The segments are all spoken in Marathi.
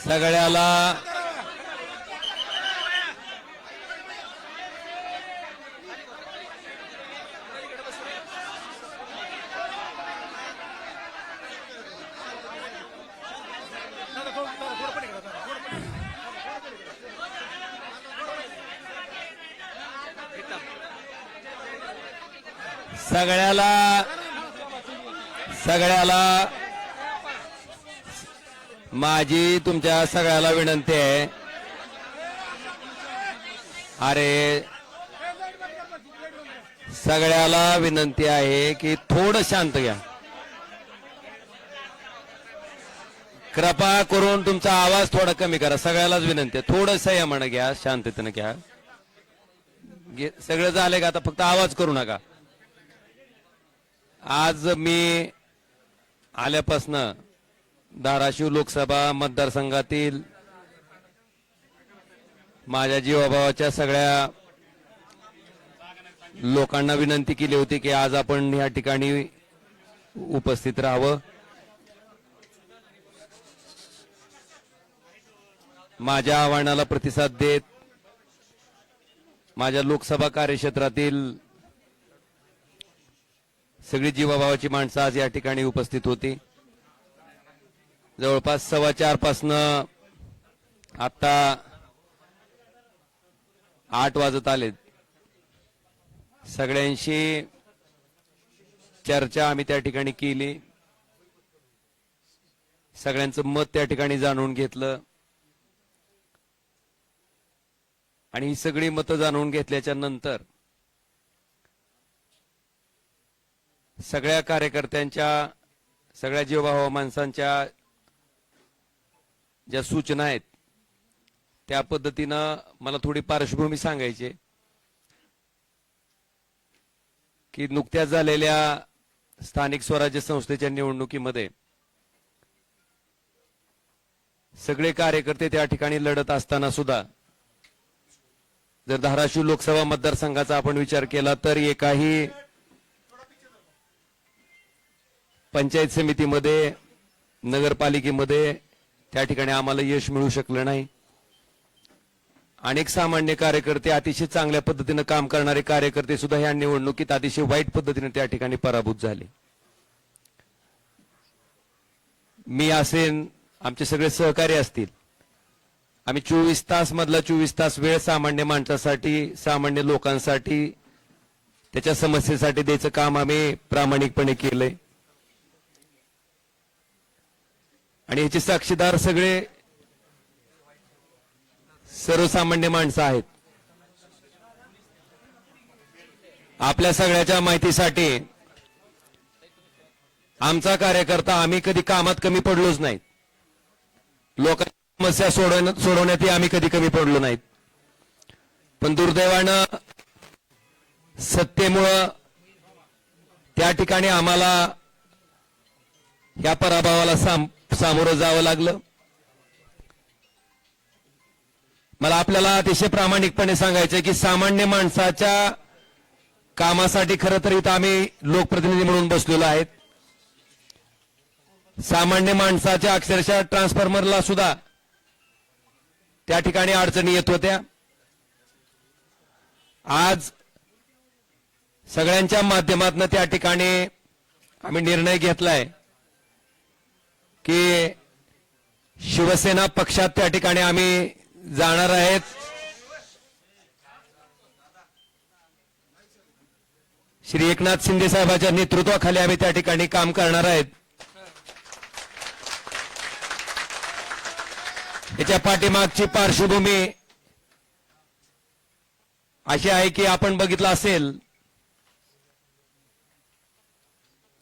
सगळ्याला सगळ्याला सगळ्याला माझी तुमच्या सगळ्याला विनंती आहे. अरे सगळ्याला विनंती आहे की थोडं शांत घ्या. कृपा करून तुमचा आवाज थोडा कमी करा. सगळ्यालाच विनंती आहे, थोडं संयमानं घ्या, शांततेनं घ्या. सगळं झालंय का? आता फक्त आवाज करू नका. आज मी आल्यापासनं धाराशिव लोकसभा मतदारसंघातील माझ्या जीवाभावाच्या सगळ्या लोकांना विनंती केली होती की आज आपण या ठिकाणी उपस्थित राहावं. माझ्या आव्हानाला प्रतिसाद देत माझ्या लोकसभा कार्यक्षेत्रातील सगळी जीवाभावाची माणसं आज या ठिकाणी उपस्थित होती. जवळपास 4:15 पासनं आता 8 वाजत आलेत. सगळ्यांशी चर्चा आम्ही त्या ठिकाणी केली, सगळ्यांचं मत त्या ठिकाणी जाणून घेतलं आणि ही सगळी मतं जाणून घेतल्याच्या नंतर सगळ्या कार्यकर्त्यांच्या, सगळ्या जीवभाव माणसांच्या ज्या सूचना आहेत त्या पद्धतीनं मला थोडी पार्श्वभूमी सांगायची की नुकत्याच झालेल्या स्थानिक स्वराज्य संस्थेच्या निवडणुकीमध्ये सगळे कार्यकर्ते त्या ठिकाणी लढत असताना सुद्धा जर धाराशिव लोकसभा मतदारसंघाचा आपण विचार केला तर एकाही पंचायत समितीमध्ये, नगरपालिकेमध्ये त्या ठिकाणी आम्हाला यश मिळू शकलं नाही. अनेक सामान्य कार्यकर्ते, अतिशय चांगल्या पद्धतीने काम करणारे कार्यकर्ते सुद्धा ह्या निवडणुकीत अतिशय वाईट पद्धतीने त्या ठिकाणी पराभूत झाले. मी असेन, आमचे सगळे सहकारी असतील, आम्ही 24 तास मधला 24 तास वेळ सामान्य माणसासाठी, सामान्य लोकांसाठी, त्याच्या समस्येसाठी द्यायचं काम आम्ही प्रामाणिकपणे केलंय. आणि याचे साक्षीदार सगळे सर्वसामान्य माणसं आहेत. आपल्या सगळ्याच्या माहितीसाठी आमचा कार्यकर्ता, आम्ही कधी कामात कमी पडलोच नाहीत. लोकांच्या समस्या सोडवण्यातही आम्ही कधी कमी पडलो नाहीत. पण दुर्दैवानं सत्तेमुळं त्या ठिकाणी आम्हाला या पराभवाला सामोरं जावं लागलं. मला आपल्याला अतिशय प्रामाणिकपणे सांगायचं की सामान्य माणसाच्या कामासाठी खरं तर इथं आम्ही लोकप्रतिनिधी म्हणून बसलेलो आहेत. सामान्य माणसाच्या अक्षरशः ट्रान्सफॉर्मरला सुद्धा त्या ठिकाणी अडचणी येत होत्या. आज सगळ्यांच्या माध्यमातून त्या ठिकाणी आम्ही निर्णय घेतलाय की शिवसेना पक्षात त्या ठिकाणी आम्ही जाणार आहेत. श्री एकनाथ शिंदे साहेबांच्या नेतृत्वाखाली आम्ही त्या ठिकाणी काम करणार आहेत. याच्या पाठीमागची पार्श्वभूमी अशी आहे की आपण बघितलं असेल,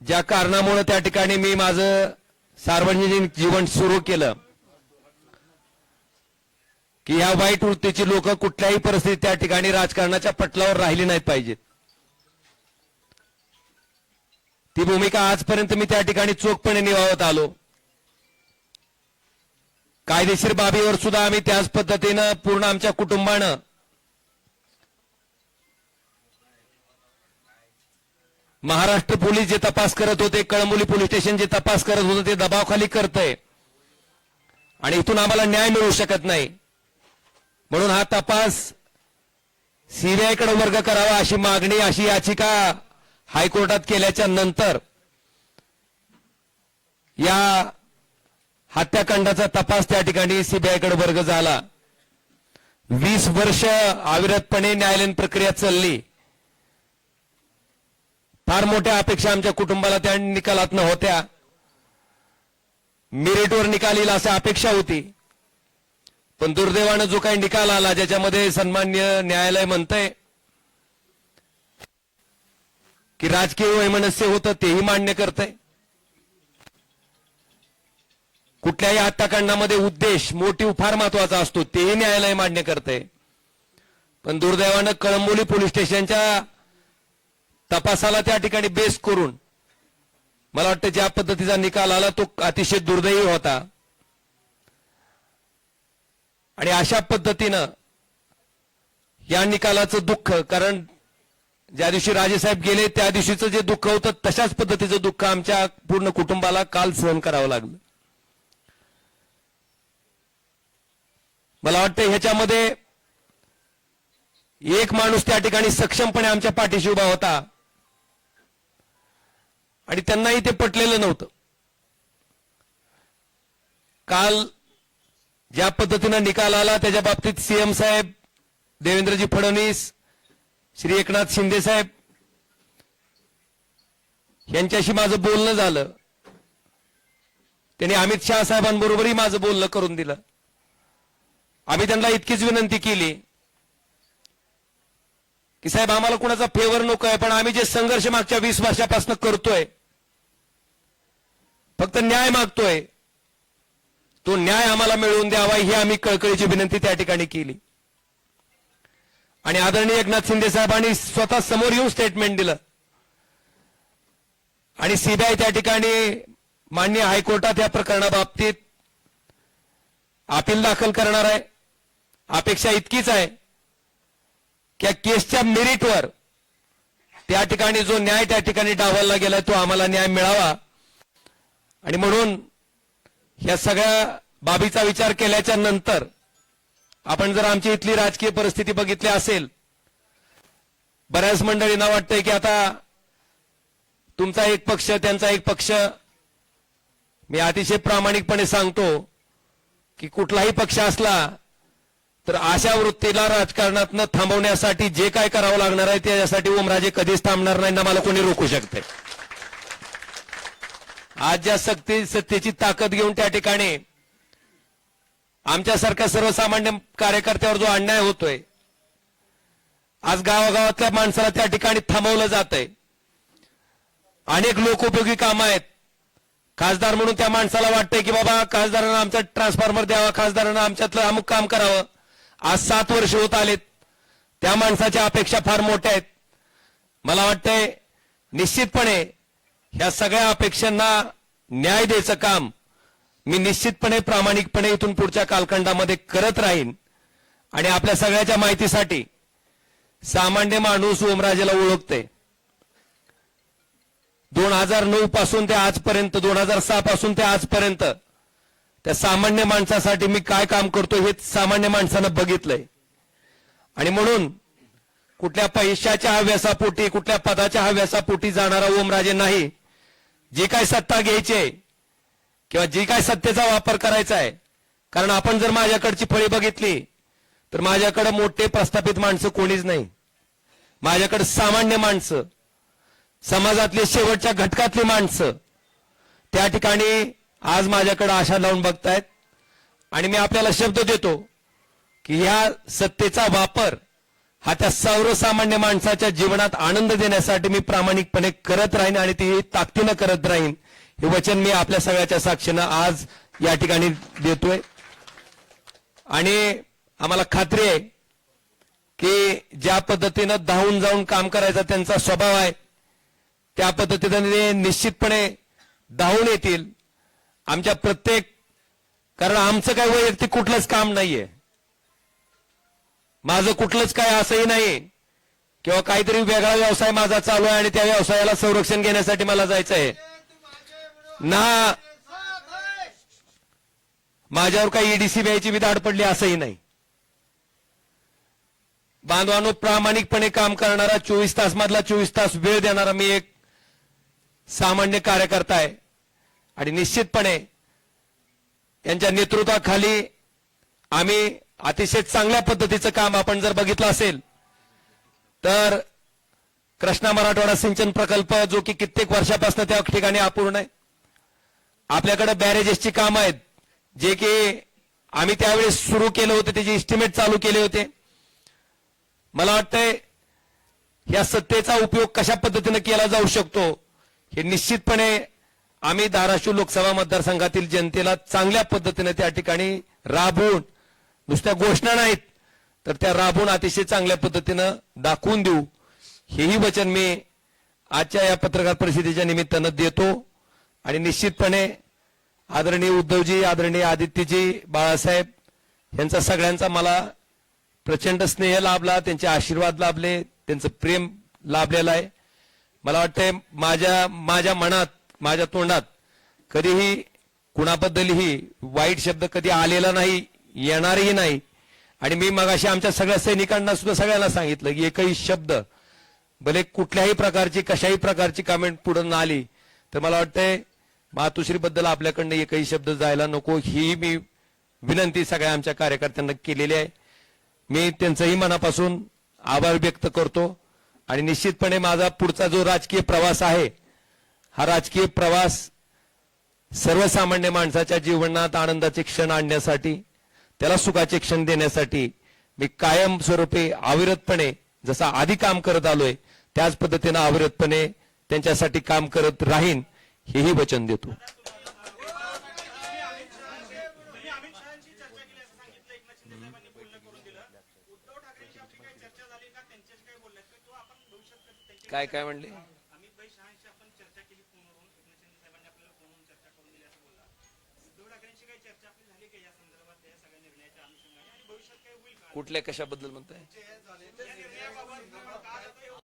ज्या कारणामुळे त्या ठिकाणी मी माझं सार्वजनिक जीवन सुरू केलं की या वाईट वृत्तीची लोक कुठल्याही परिस्थितीत त्या ठिकाणी राजकारणाच्या पटलावर राहिली नाहीत पाहिजेत. ती भूमिका आजपर्यंत मी त्या ठिकाणी चोखपणे निभावत आलो. कायदेशीर बाबीवर सुद्धा आम्ही त्याच पद्धतीनं पूर्ण आमच्या कुटुंबानं महाराष्ट्र पोलीस जे तपास करत होते, कळंबोली पोलीस स्टेशन जे तपास करत होते, ते दबावाखाली करतंय आणि इथून आम्हाला न्याय मिळू शकत नाही. म्हणून हा तपास सीबीआयकडे वर्ग करावा अशी मागणी, अशी याचिका हायकोर्टात केल्याच्या नंतर या हत्याकांडाचा तपास त्या ठिकाणी सीबीआयकडे वर्ग झाला. 20 वर्ष अविरतपणे न्यायालयीन प्रक्रिया चालली. फार मोठ्या अपेक्षा आमच्या कुटुंबाला त्या निकालात नव्हत्या. मेरिटवर निकाल येईल अशी अपेक्षा होती. पण दुर्दैवानं जो काही निकाल आला, ज्याच्यामध्ये सन्माननीय न्यायालय म्हणतंय की राजकीय वैमनस्य होतं, तेही मान्य करतंय. कुठल्याही हत्याकांडामध्ये उद्देश, मोटिव्ह फार महत्वाचा असतो, तेही न्यायालय मान्य करतंय. पण दुर्दैवानं कळंबोली पोलीस स्टेशनच्या तपासाला त्या ठिकाणी बेस करून मला वाटतं ज्या पद्धतीचा निकाल आला तो अतिशय दुर्दैवी होता. आणि अशा पद्धतीनं या निकालाचं दुःख, कारण ज्या दिवशी राजेसाहेब गेले त्या दिवशीचं जे दुःख होतं तशाच पद्धतीचं दुःख आमच्या पूर्ण कुटुंबाला काल सहन करावं लागलं. मला वाटतं ह्याच्यामध्ये एक माणूस त्या ठिकाणी सक्षमपणे आमच्या पाठीशी उभा होता आणि त्यांनाही ते पटलेलं नव्हतं. काल ज्या पद्धतीनं निकाल आला त्याच्या बाबतीत सीएम साहेब, देवेंद्रजी फडणवीस, श्री एकनाथ शिंदे साहेब यांच्याशी माझं बोलणं झालं. त्यांनी अमित शहा साहेबांबरोबरही माझं बोलणं करून दिलं. आम्ही त्यांना इतकीच विनंती केली की साहेब आम्हाला कुणाचा फेवर नको आहे, पण आम्ही जे संघर्ष मागच्या 20 वर्षापासून करतोय, फक्त न्याय मागतोय, तो न्याय आम्हाला मिळवून द्यावा ही आम्ही कळकळीची विनंती त्या ठिकाणी केली. आणि आदरणीय एकनाथ शिंदे साहेबांनी स्वतः समोर येऊन स्टेटमेंट दिलं. आणि सीबीआय त्या ठिकाणी माननीय हायकोर्टात या प्रकरणाबाबतीत अपील दाखल करणार आहे. अपेक्षा इतकीच आहे की केसच्या मेरिटवर त्या ठिकाणी जो न्याय त्या ठिकाणी डावलला गेलाय तो आम्हाला न्याय मिळावा. आणि म्हणून या सगळ्या बाबीचा विचार केल्याच्या नंतर आपण जर आमची इथली राजकीय परिस्थिती बघितली असेल, बऱ्याच मंडळींना वाटतंय की आता तुमचा एक पक्ष त्यांचा एक पक्ष. मी अतिशय प्रामाणिकपणे सांगतो की कुठलाही पक्ष असला तर अशा वृत्तीला राजकारणातनं थांबवण्यासाठी जे काय करावं लागणार आहे त्याच्यासाठी ओमराजे कधीच थांबणार नाही ना मला कोणी रोखू शकते. आज ज्या सत्तेची ताकद घेऊन त्या ठिकाणी आमच्यासारख्या सर्वसामान्य कार्यकर्त्यावर जो अन्याय होतोय, आज गावागावातल्या माणसाला त्या ठिकाणी थांबवलं जातंय. अनेक लोकोपयोगी कामं आहेत. खासदार म्हणून त्या माणसाला वाटतंय की बाबा खासदारांना आमचा ट्रान्सफॉर्मर द्यावा, खासदारांना आमच्यातलं अमुक काम करावं. आज 7 वर्ष होत आलेत. त्या माणसाच्या अपेक्षा फार मोठ्या आहेत. मला वाटतंय निश्चितपणे ह्या सगळ्या अपेक्षांना न्याय द्यायचं काम मी निश्चितपणे प्रामाणिकपणे इथून पुढच्या कालखंडामध्ये करत राहीन. आणि आपल्या सगळ्याच्या माहितीसाठी सामान्य माणूस ओमराजेला ओळखते. 2009 पासून ते आजपर्यंत, 2006 पासून ते आजपर्यंत त्या सामान्य माणसासाठी मी काय काम करतो हे सामान्य माणसानं बघितलंय. आणि म्हणून कुठल्या पैशाच्या हव्यासापोटी, कुठल्या पदाच्या हव्यासापोटी जाणारा ओमराजे नाही. जी काय सत्ता घ्यायची आहे किंवा जी काय सत्तेचा वापर करायचा आहे, कारण आपण जर माझ्याकडची फळी बघितली तर माझ्याकडे मोठे प्रस्थापित माणसं कोणीच नाही. माझ्याकडे सामान्य माणसं, समाजातली शेवटच्या घटकातली माणसं त्या ठिकाणी आज माझ्याकडे आशा लावून बघतायत. आणि मी आपल्याला शब्द देतो की ह्या सत्तेचा वापर हा त्या सर्वसामान्य माणसाच्या जीवनात आनंद देण्यासाठी मी प्रामाणिकपणे करत राहीन आणि ती ताकदीनं करत राहीन. हे वचन मी आपल्या सगळ्याच्या साक्षीनं आज या ठिकाणी देतोय. आणि आम्हाला खात्री आहे की ज्या पद्धतीनं धावून जाऊन काम करायचा त्यांचा स्वभाव आहे त्या पद्धतीने निश्चितपणे धावून येतील आमच्या प्रत्येक. कारण आमचं काय वैयक्तिक कुठलंच काम नाहीये, माझं कुठलंच काय असंही नाही किंवा काहीतरी वेगळा व्यवसाय माझा चालू आहे आणि त्या व्यवसायाला संरक्षण घेण्यासाठी मला जायचं आहे ना. माझ्यावर काही ईडीसी व्यायची बी दाड पडली असंही नाही. बांधवांनो, प्रामाणिकपणे काम करणारा 24 तास मधला 24 तास वेळ देणारा मी एक सामान्य कार्यकर्ता आहे आणि निश्चितपणे यांच्या नेतृत्वाखाली आम्ही अतिशय चांगल्या पद्धतीचं काम आपण जर बघितलं असेल तर कृष्णा मराठवाडा सिंचन प्रकल्प जो की कित्येक वर्षापासून त्या ठिकाणी अपूर्ण आहे. आपल्याकडे बॅरेजेसची कामं आहेत जे की आम्ही त्यावेळेस सुरू केले होते, त्याचे इस्टिमेट चालू केले होते. मला वाटतंय या सत्तेचा उपयोग कशा पद्धतीने केला जाऊ शकतो हे निश्चितपणे आम्ही धाराशिव लोकसभा मतदारसंघातील जनतेला चांगल्या पद्धतीने त्या ठिकाणी राबवून, नुसत्या घोषणा नाहीत तर त्या राबवून अतिशय चांगल्या पद्धतीनं दाखवून देऊ, हेही वचन मी आजच्या या पत्रकार परिषदेच्या निमित्तानं देतो. आणि निश्चितपणे आदरणीय उद्धवजी, आदरणीय आदित्यजी, बाळासाहेब यांचा सगळ्यांचा मला प्रचंड स्नेह लाभला, त्यांचे आशीर्वाद लाभले, त्यांचं प्रेम लाभलेलं आहे. मला वाटतंय माझ्या मनात, माझ्या तोंडात कधीही कुणाबद्दलही वाईट शब्द कधी आलेला नाही, येणारही नाही. आणि मी मगाशी आमच्या सगळ्या सैनिकांना सुद्धा सगळ्यांना सांगितलं की एकही शब्द भले कुठल्याही प्रकारची कशाही प्रकारची कमेंट पुढे न आली तर मला वाटतंय मातोश्रीबद्दल आपल्याकडनं एकही शब्द जायला नको, ही मी विनंती सगळ्या आमच्या कार्यकर्त्यांना केलेली आहे. मी त्यांचंही मनापासून आभार व्यक्त करतो. आणि निश्चितपणे माझा पुढचा जो राजकीय प्रवास आहे हा राजकीय प्रवास सर्वसामान्य माणसाच्या जीवनात आनंदाचे क्षण आणण्यासाठी, त्याला सुखाचे क्षण देण्यासाठी मी कायमस्वरूपी अविरतपणे जसा आधी काम करत आलोय त्याच पद्धतीने अविरतपणे त्यांच्यासाठी काम करत राहीन, हेही वचन देतो. काय काय म्हणले? कुठल्या कशाबद्दल म्हणताय?